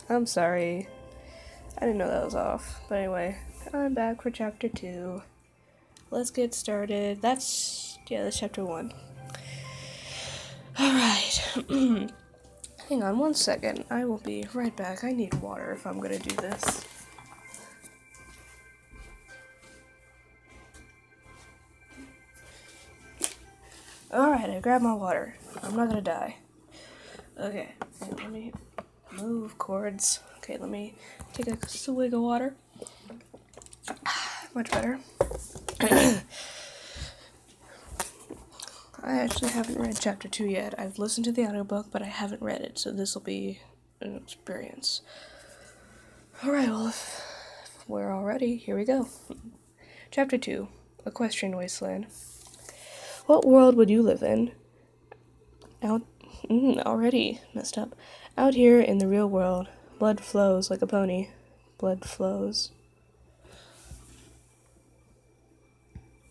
I'm sorry. I didn't know that was off. But anyway, I'm back for chapter 2. Let's get started. That's chapter 1. Alright. Hang on 1 second. I will be right back. I need water if I'm gonna do this. Alright, I grabbed my water. I'm not gonna die. Okay, let me move cords. Okay, let me take a swig of water. Much better. I actually haven't read chapter 2 yet. I've listened to the audiobook, but I haven't read it, so this will be an experience. Alright, well, if we're all ready, here we go. Chapter 2, Equestrian Wasteland. What world would you live in? Already messed up. Out here in the real world, blood flows like a pony. Blood flows.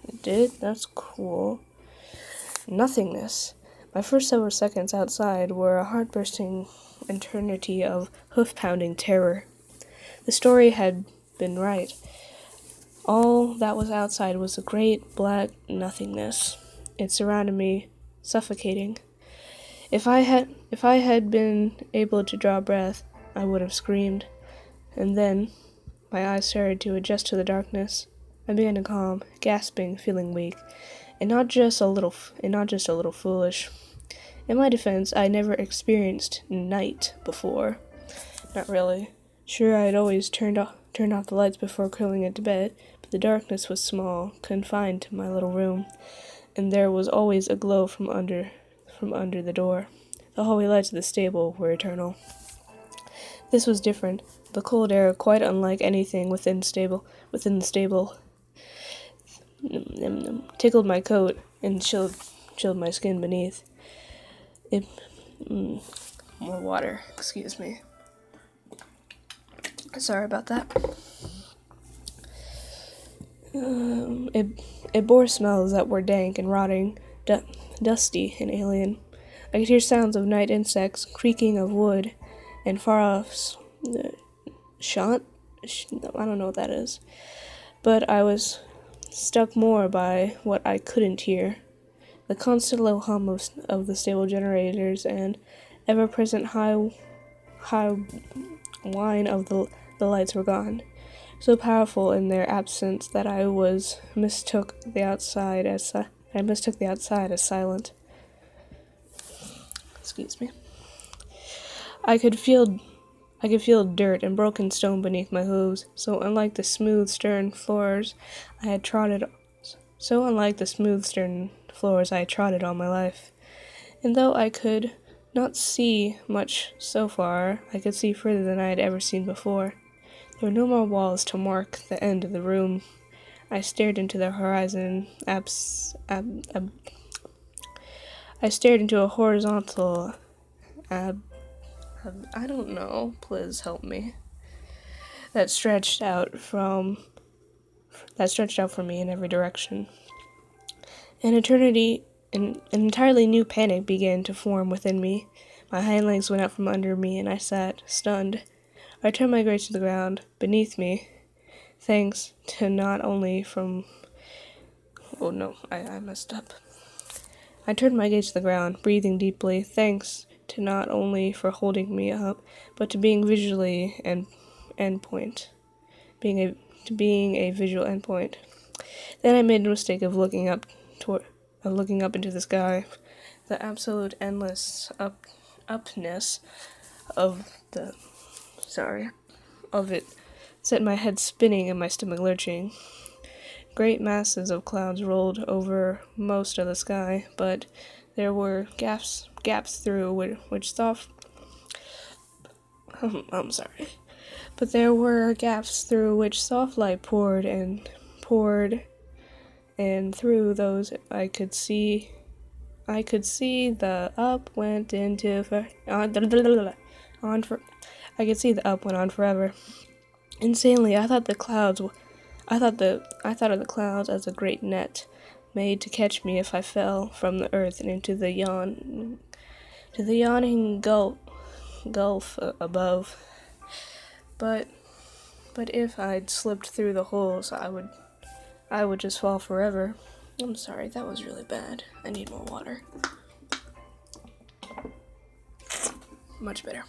It did? That's cool. Nothingness. My first several seconds outside were a heart-bursting eternity of hoof-pounding terror. The story had been right. All that was outside was a great black nothingness. It surrounded me, suffocating. If I had been able to draw breath, I would have screamed. And then my eyes started to adjust to the darkness. I began to calm, gasping, feeling weak. And not just a little foolish. In my defense, I never experienced night before. Not really. Sure, I'd always turned off the lights before curling into bed, but the darkness was small, confined to my little room, and there was always a glow from under the door. The hallway lights of the stable were eternal. This was different. The cold air, quite unlike anything within the stable, tickled my coat and chilled my skin beneath. More water, excuse me. Sorry about that. It bore smells that were dank and rotting, dusty and alien. I could hear sounds of night insects, creaking of wood, and far-off shot? I don't know what that is. But I was struck more by what I couldn't hear. The constant low hum of the stable generators and ever-present high whine of the lights were gone. So powerful in their absence that I mistook the outside as silent. Excuse me. I could feel dirt and broken stone beneath my hooves, so unlike the smooth stone floors I had trodden all my life. And though I could not see much so far, I could see further than I had ever seen before. There were no more walls to mark the end of the room. I stared into the horizon. I stared into a horizontal I don't know, please help me. That stretched out from me in every direction. An entirely new panic began to form within me. My hind legs went out from under me, and I sat, stunned. I turned my gaze to the ground, beneath me, thanks to not only from... Oh no, I messed up. I turned my gaze to the ground, breathing deeply, thanks to not only for holding me up, but to being visually endpoint. Being a visual endpoint. Then I made the mistake of looking up into the sky. The absolute endless upness of it set my head spinning and my stomach lurching. Great masses of clouds rolled over most of the sky, but there were gaps through which soft light poured, and through those I could see the up went on forever. Insanely, I thought of the clouds as a great net made to catch me if I fell from the earth and into the yawning gulf above. But if I'd slipped through the holes, I would just fall forever. I'm sorry, that was really bad. I need more water. Much better.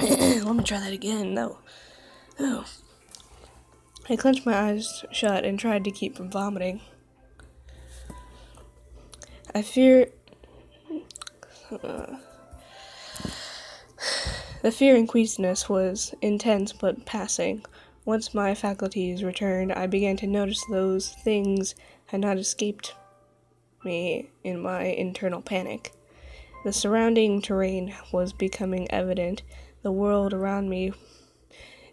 Let me try that again. No. Oh. I clenched my eyes shut and tried to keep from vomiting. The fear and queasiness was intense but passing. Once my faculties returned, I began to notice those things had not escaped me in my internal panic. The surrounding terrain was becoming evident. The world around me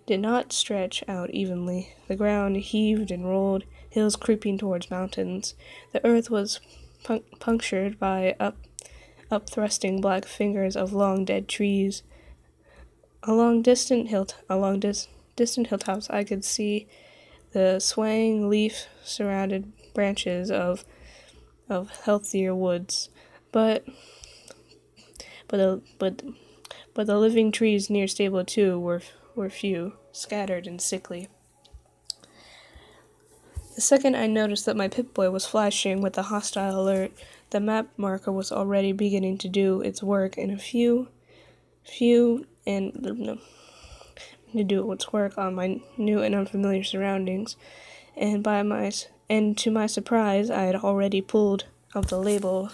did not stretch out evenly. The ground heaved and rolled, hills creeping towards mountains. The earth was punctured by up-thrusting black fingers of long dead trees. Along distant hilltops, I could see the swaying leaf-surrounded branches of healthier woods, but the living trees near Stable 2 were few, scattered and sickly. The second I noticed that my Pip-Boy was flashing with a hostile alert, the map marker was already beginning to do its work on my new and unfamiliar surroundings, and to my surprise, I had already pulled up the label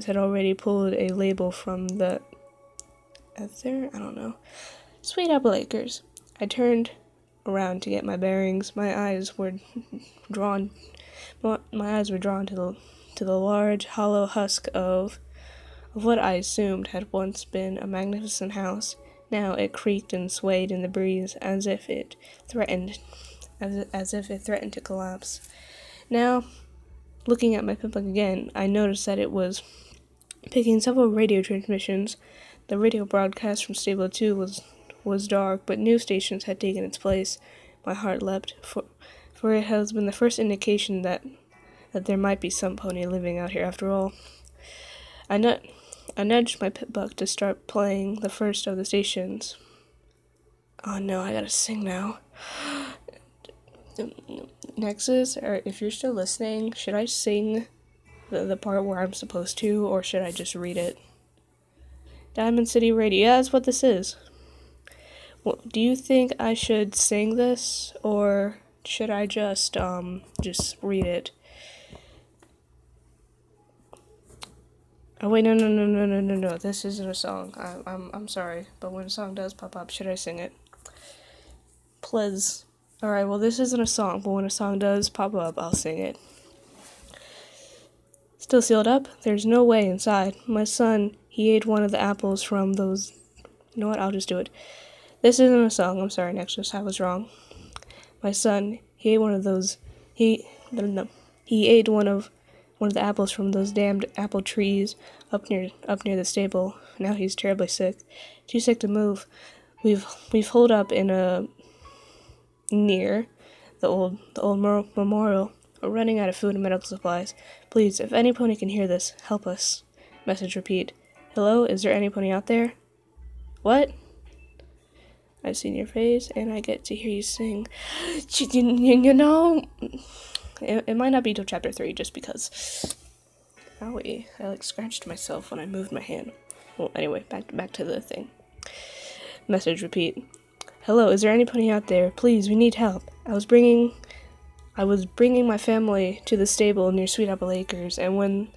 had already pulled a label from the Sweet Apple Acres. I turned around to get my bearings. My eyes were drawn to the large, hollow husk of what I assumed had once been a magnificent house. Now it creaked and swayed in the breeze as if it threatened to collapse. Now, looking at my Pip-Boy again, I noticed that it was picking several radio transmissions. The radio broadcast from Stable 2 was dark, but new stations had taken its place. My heart leapt, for it has been the first indication that there might be some pony living out here after all. I nudged my Pip-Buck to start playing the first of the stations. Oh no, I gotta sing now. Nexus, or if you're still listening, should I sing the part where I'm supposed to, or should I just read it? Diamond City Radio, yeah, that's what this is. Well, do you think I should sing this, or should I just read it? Oh wait, no, this isn't a song. I'm sorry, but when a song does pop up, should I sing it? Please. Alright, well this isn't a song, but when a song does pop up, I'll sing it. Still sealed up? There's no way inside. My son, he ate one of the apples from those... You know what, I'll just do it. This isn't a song, I'm sorry, Nexus, I was wrong. My son, he ate one of those... He ate one of the apples from those damned apple trees up near the stable. Now he's terribly sick. Too sick to move. We've holed up near the old memorial. We're running out of food and medical supplies. Please, if any pony can hear this, help us. Message repeat. Hello, is there any pony out there? What? I've seen your face, and I get to hear you sing. You know, it might not be till chapter 3, just because. Owie, I scratched myself when I moved my hand. Well, anyway, back to the thing. Message repeat. Hello, is there any pony out there? Please, we need help. I was bringing my family to the stable near Sweet Apple Acres, and when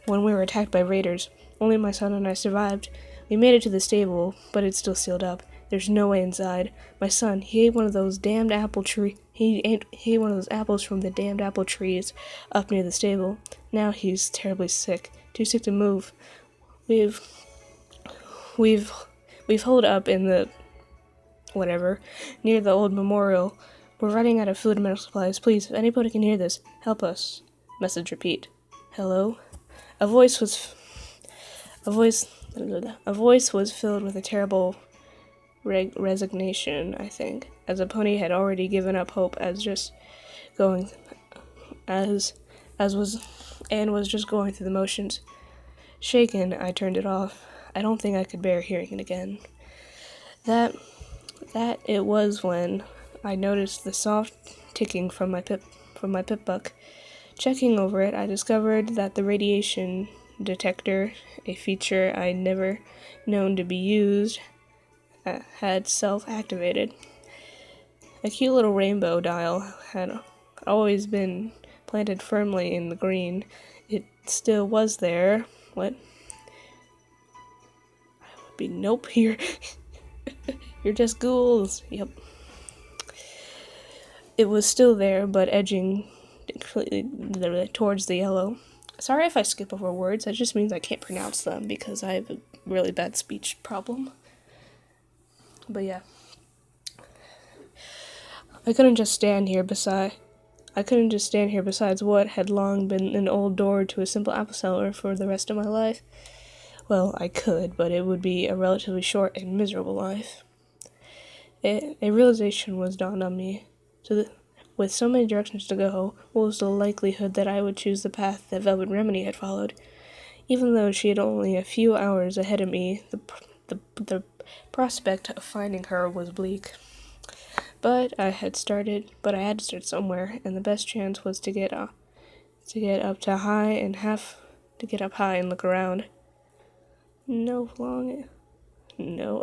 we were attacked by raiders, only my son and I survived. We made it to the stable, but it's still sealed up. There's no way inside. My son, he ate one of those damned apple tree. He ate one of those apples from the damned apple trees up near the stable. Now he's terribly sick, too sick to move. We've holed up in the near the old memorial. We're running out of food and medical supplies. Please, if anybody can hear this, help us. Message repeat. Hello? A voice was filled with a terrible resignation, I think, as a pony had already given up hope as and was just going through the motions. Shaken, I turned it off. I don't think I could bear hearing it again. That it was when I noticed the soft ticking from my pip buck. Checking over it, I discovered that the radiation detector, a feature I'd never known to be used, had self-activated. A cute little rainbow dial had always been planted firmly in the green. It still was there. What? I would be nope here. You're just ghouls. Yep. It was still there, but edging towards the yellow. Sorry if I skip over words, that just means I can't pronounce them because I have a really bad speech problem. But yeah. I couldn't just stand here besides what had long been an old door to a simple apple cellar for the rest of my life. Well, I could, but it would be a relatively short and miserable life. A realization was dawned on me. With so many directions to go, what was the likelihood that I would choose the path that Velvet Remedy had followed? Even though she had only a few hours ahead of me, the prospect of finding her was bleak. But I had to start somewhere, and the best chance was to get up high and look around. No, a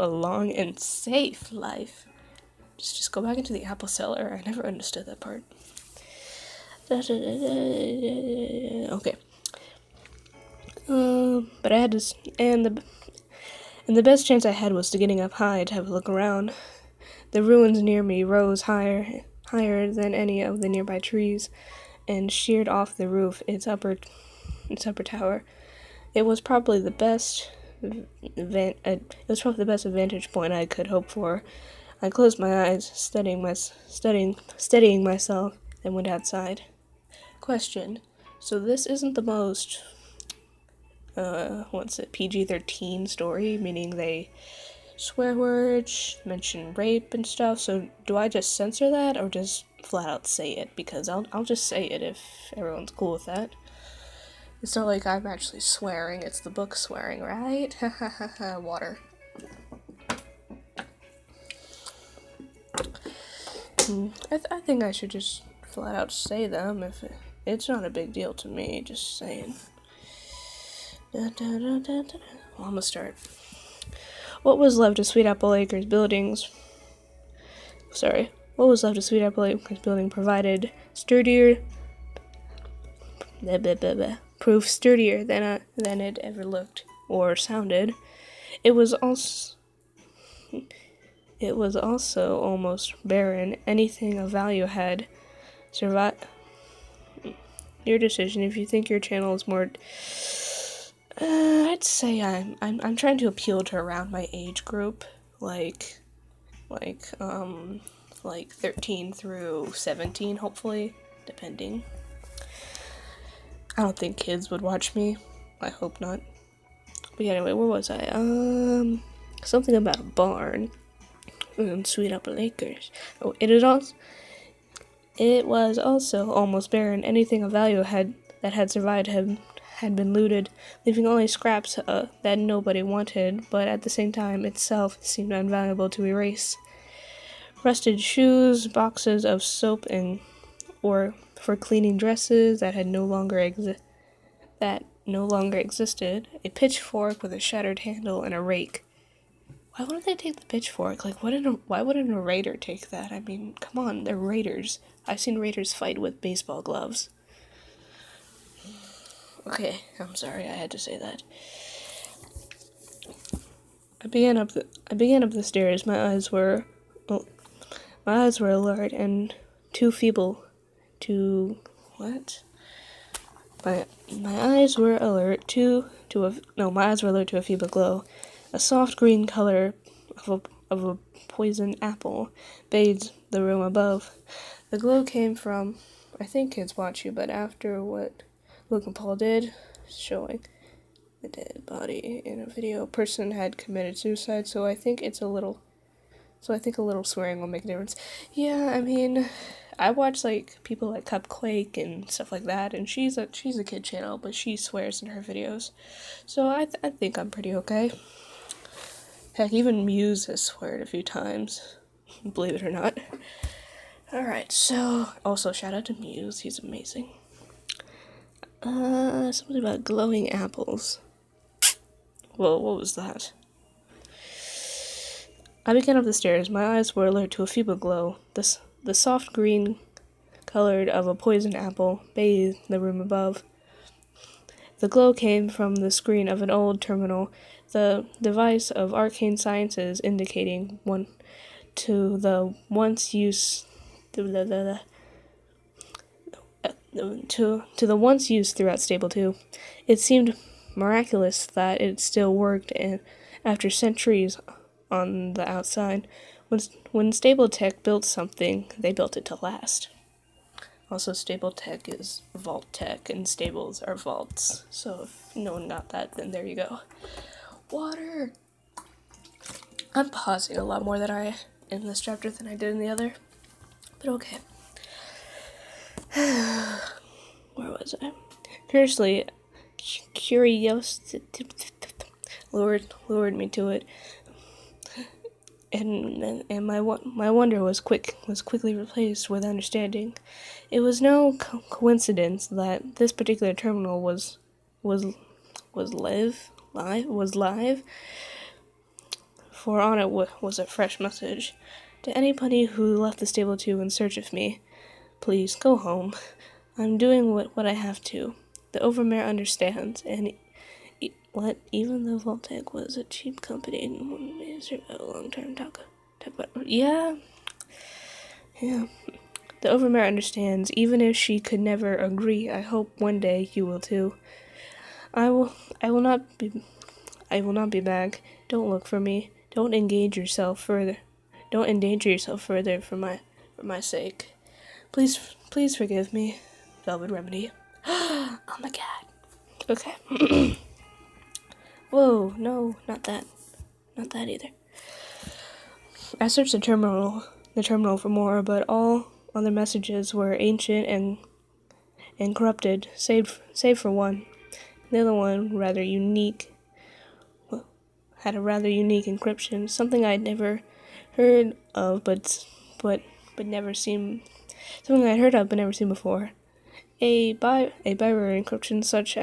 long and safe life. Just go back into the apple cellar. I never understood that part. Okay. But I had to, and the best chance I had was to getting up high to have a look around. The ruins near me rose higher than any of the nearby trees, and sheered off the roof its upper tower. It was probably the best vantage point I could hope for. I closed my eyes, steadying myself, then went outside. Question: so this isn't the most PG-13 story, meaning they swear words, mention rape and stuff, so do I just censor that or just flat out say it? Because I'll just say it if everyone's cool with that. It's not like I'm actually swearing, it's the book swearing, right? Ha ha ha ha, water. I think I should just flat out say them if it's not a big deal to me, just saying. Well, I'm gonna start. What was left of Sweet Apple Acres building provided proof sturdier than it ever looked or sounded. It was also almost barren. Anything of value had survived. Your decision. If you think your channel is more, I'd say I'm trying to appeal to around my age group, like 13 through 17, hopefully, depending. I don't think kids would watch me. I hope not. But yeah, anyway, where was I? Something about a barn. Sweet Apple Acres. Oh, it was also almost barren. Anything of value that had survived had been looted, leaving only scraps that nobody wanted, but at the same time itself seemed invaluable to erase. Rusted shoes, boxes of soap or for cleaning dresses that no longer existed, a pitchfork with a shattered handle, and a rake. Why wouldn't they take the pitchfork? Like, why wouldn't a raider take that? I mean, come on, they're raiders. I've seen raiders fight with baseball gloves. Okay, I'm sorry, I had to say that. I began up the stairs. My eyes were alert and too feeble to what? My eyes were alert to a feeble glow. A soft green color of a poisoned apple bathed the room above. The glow came from, I think kids watch you, but after what Logan Paul did, showing the dead body in a video, person had committed suicide, so I think it's a little So I think a little swearing will make a difference. Yeah, I mean, I watch like people like Cupquake and stuff like that, and she's a kid channel, but she swears in her videos. So I think I'm pretty okay. Heck, even Muse has sweared a few times, believe it or not. Alright, so also shout out to Muse, he's amazing. Something about glowing apples. Whoa, what was that? I began up the stairs. My eyes were alert to a feeble glow. The soft green colored of a poisoned apple bathed the room above. The glow came from the screen of an old terminal, the device of arcane sciences indicating one to the once used to the once used throughout Stable 2. It seemed miraculous that it still worked and after centuries on the outside. When Stable Tech built something, they built it to last. Also, Stable Tech is Vault Tech, and Stables are Vaults. So if no one got that, then there you go. Water! I'm pausing a lot more in this chapter than I did in the other. But okay. Where was I? Curiously, curiosity lured me to it, and my wonder was quickly replaced with understanding. It was no coincidence that this particular terminal was live, for on it was a fresh message. To anybody who left the Stable 2 in search of me, please go home. I'm doing what I have to. The Overmare understands, and even though Vault-Tec was a cheap company and wouldn't be a long-term talk about, yeah. The Overmare understands, even if she could never agree. I hope one day you will too. I will not be back. Don't look for me. Don't endanger yourself further for my sake. Please forgive me. Velvet Remedy. Oh my god. Okay. Whoa, no, not that. Not that either. I searched the terminal for more, but all other messages were ancient and corrupted, save for one. The other one, rather unique, had a rather unique encryption, something I'd never heard of, but never seen. Something I'd heard of but never seen before. A binary encryption such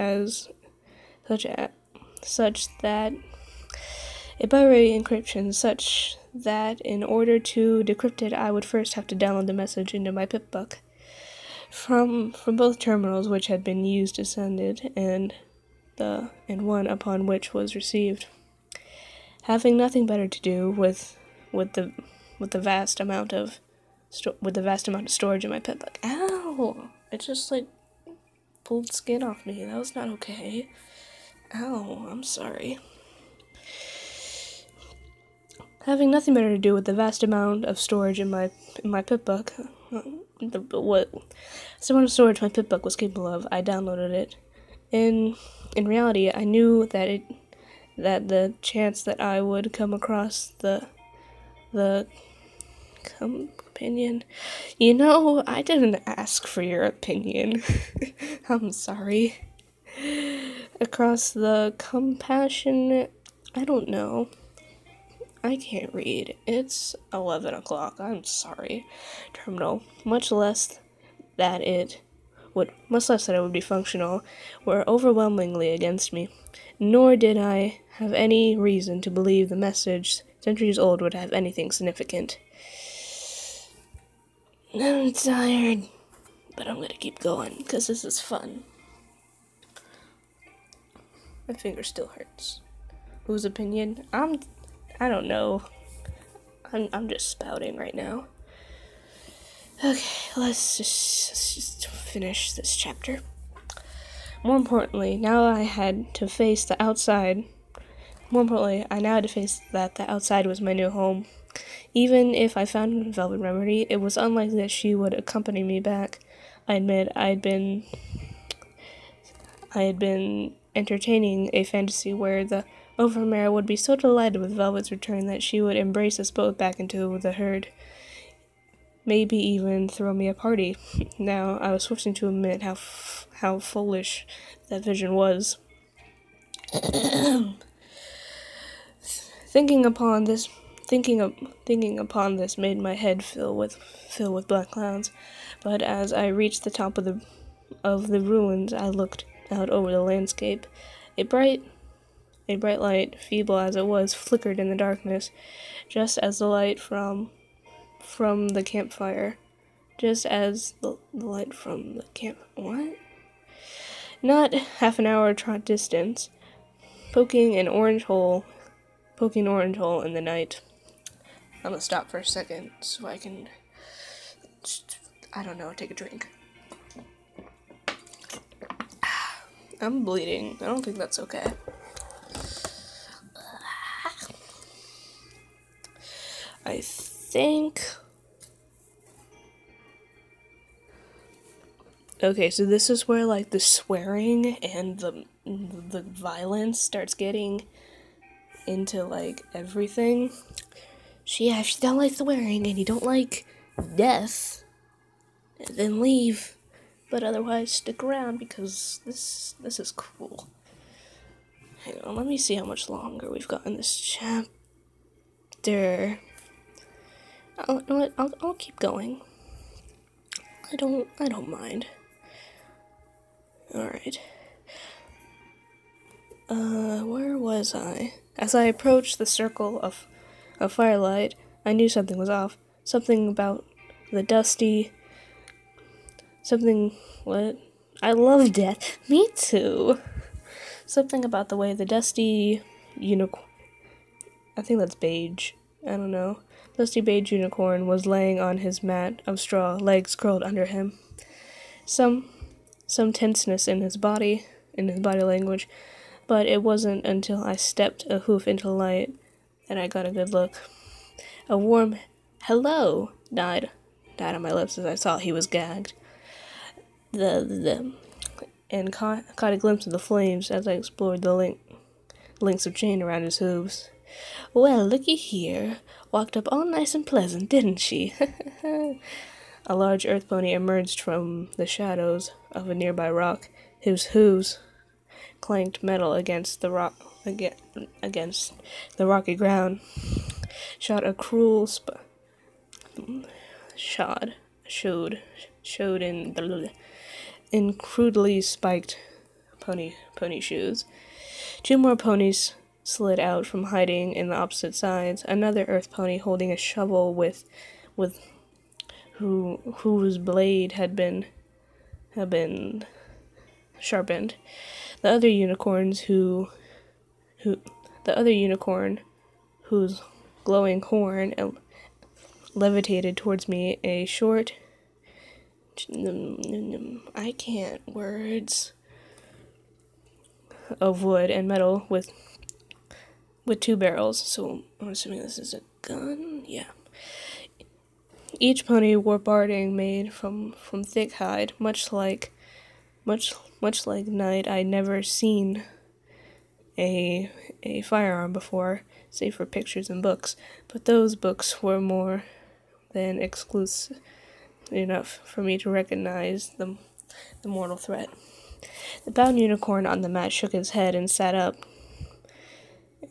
that in order to decrypt it, I would first have to download the message into my pipbook from both terminals which had been used to send it, and one upon which was received. Having nothing better to do with the vast amount of storage in my pipbook. Ow! It just pulled skin off me. That was not okay. Ow! I'm sorry. Having nothing better to do with the vast amount of storage in my pipbook, what amount of storage my pipbook was capable of, I downloaded it. In reality, I knew that the chance that I would come across the opinion. You know, I didn't ask for your opinion. I'm sorry. Across the compassion, I don't know. I can't read. It's 11 o'clock. I'm sorry. Terminal. Much less that it would be functional, were overwhelmingly against me. Nor did I have any reason to believe the message, centuries old, would have anything significant. I'm tired, but I'm gonna keep going, because this is fun. My finger still hurts. Whose opinion? I don't know. I'm just spouting right now. Okay, let's just finish this chapter. More importantly, I now had to face that the outside was my new home. Even if I found Velvet Remedy, it was unlikely that she would accompany me back. I admit I had been entertaining a fantasy where Overmare would be so delighted with Velvet's return that she would embrace us both back into the herd. Maybe even throw me a party. Now, I was forced to admit how foolish that vision was. Thinking upon this made my head fill with black clouds. But as I reached the top of the ruins, I looked out over the landscape. A bright light, feeble as it was, flickered in the darkness, just as the light from the campfire. Just as the light from the camp. What? Not half an hour trot distance, poking an orange hole in the night. I'm gonna stop for a second so I can, I don't know, take a drink. I'm bleeding. I don't think that's okay. I think... Okay, so this is where, like, the swearing and the violence starts getting into, like, everything. If you don't like swearing and you don't like death, then leave. But otherwise, stick around because this is cool. Hang on, let me see how much longer we've got in this chapter. I'll keep going. I don't mind. Alright. Where was I? As I approached the circle of firelight, I knew something was off. Something about the dusty... What? I love death. Me too. Something about the way the dusty unicorn... I think that's beige. I don't know. Dusty beige unicorn was laying on his mat of straw, legs curled under him. Some tenseness in his body language, but it wasn't until I stepped a hoof into the light that I got a good look. A warm hello died on my lips as I saw he was gagged. And caught a glimpse of the flames as I explored the links of chain around his hooves. Well, looky here. Walked up all nice and pleasant, didn't she? A large earth pony emerged from the shadows of a nearby rock. His hooves clanked metal against the rocky ground. Showed in crudely spiked pony shoes. Two more ponies slid out from hiding in the opposite sides. Another earth pony holding a shovel whose blade had been sharpened. The other unicorn whose glowing horn levitated towards me a short I can't words of wood and metal with two barrels, so I'm assuming this is a gun? Yeah. Each pony wore barding made from thick hide, much like Night. I'd never seen a firearm before, save for pictures and books, but those books were more than exclusive enough for me to recognize the mortal threat. The bound unicorn on the mat shook his head and sat up,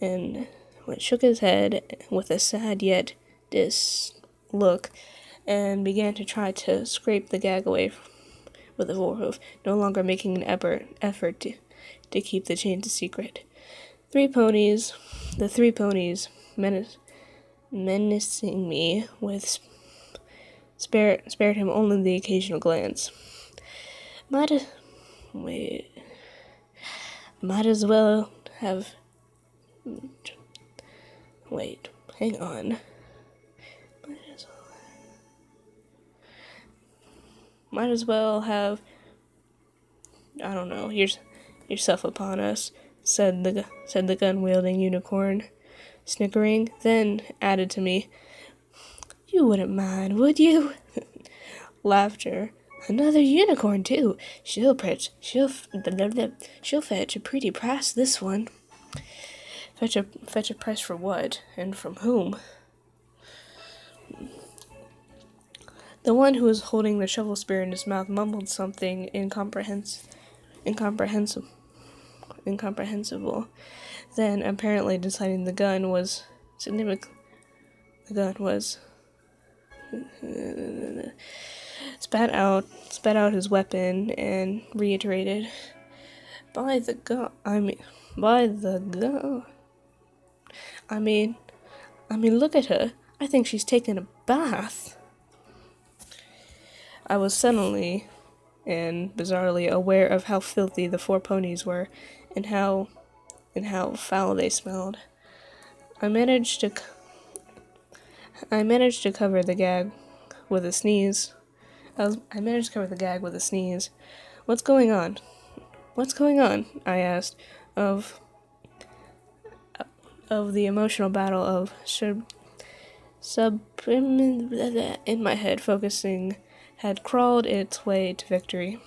and shook his head with a sad yet look, and began to try to scrape the gag away with a forehoof, no longer making an effort to keep the chains a secret. The three ponies menacing me with spared him only the occasional glance. Might as well have... Wait, hang on. Might as well have... I don't know, yourself upon us, said the gun-wielding unicorn, snickering, then added to me, "You wouldn't mind, would you?" Laughter. "Another unicorn, too. She'll fetch a pretty price, this one." Fetch a price for what? And from whom? The one who was holding the shovel spear in his mouth mumbled something incomprehensible. Then, apparently deciding the gun was spat out his weapon and reiterated, by the god, I mean, look at her. I think she's taken a bath. I was suddenly and bizarrely aware of how filthy the four ponies were, and how foul they smelled. I managed to cover the gag with a sneeze. What's going on? I asked, of the emotional battle of in my head, focusing had crawled its way to victory.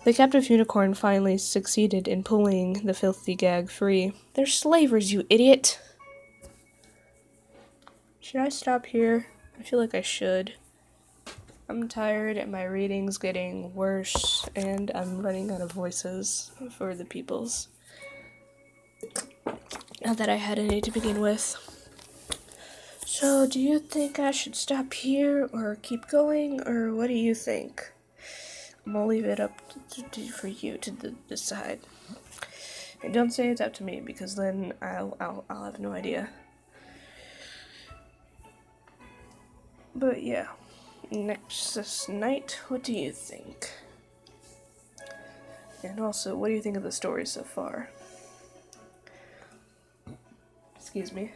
The captive unicorn finally succeeded in pulling the filthy gag free. They're slavers, you idiot! Should I stop here? I feel like I should. I'm tired and my reading's getting worse, and I'm running out of voices for the peoples. Not that I had any to begin with. So, do you think I should stop here, or keep going, or what do you think? I'm gonna leave it up for you to decide. And don't say it's up to me, because then I'll have no idea. But yeah, next night, what do you think? And also, what do you think of the story so far? Excuse me.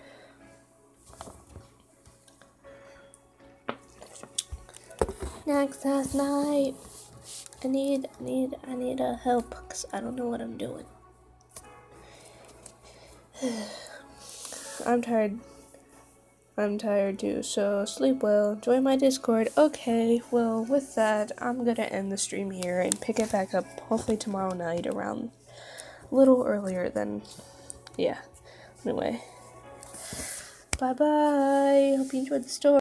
Next night, I need help, because I don't know what I'm doing. I'm tired too, so sleep well, join my Discord. Okay, well, with that, I'm gonna end the stream here and pick it back up hopefully tomorrow night around a little earlier than, yeah. Anyway, bye-bye, hope you enjoyed the story.